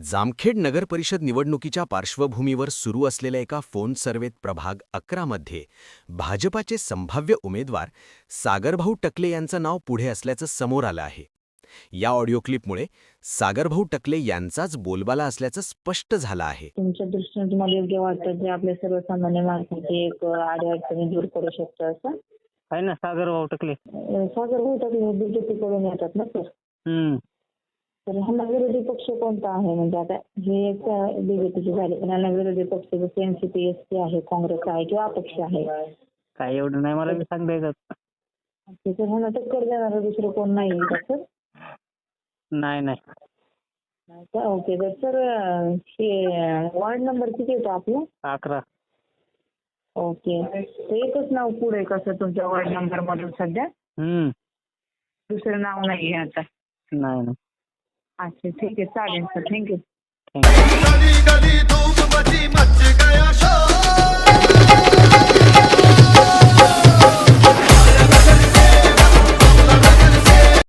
जामखेड नगर परिषद निवडणुकीच्या पार्श्वभूमीवर सुरू असलेल्या एका फोन सर्व्हेत प्रभाग 11 मध्ये भाजपाचे संभाव्य उमेदवार सागरभाऊ टकले यांचं नाव पुढे असल्याचं समोर आलं आहे. या ऑडिओ क्लिपमुळे सागरभाऊ टकले यांचाच बोलबाला असल्याचं स्पष्ट झालं आहे. तुमच्या दृष्टीने तुम्हाला योग्य वाटतं जे आपल्या सर्वसामान्य माणसाची एक अडचणी दूर करू शकतो असं आहे ना सागरभाऊ टकले. सागरभाऊ टकले बीजेपी कडून येतात ना सर. तर ह्यांना विरोधी पक्ष कोणता आहे? म्हणजे आता हे एक बीजेपीचे झाले पण ह्यांना विरोधी पक्ष जसे एनसीपी एसपी आहे, काँग्रेस आहे किंवा अपक्ष आहे. काय एवढं नाही मला सांगता येतात. तर ह्यांना टक्कर देणार दुसरं कोण नाही का सर? नाही. ओके तर सर हे वॉर्ड नंबर किती येतो आपलं? 11. ओके तर एकच नाव पुढे कसं तुमच्या वॉर्ड नंबर मधून सध्या? दुसरं नाव नाही आहे आता? नाही. अच्छा ठीक आहे चालेल सर थँक्यू. थँक्यू.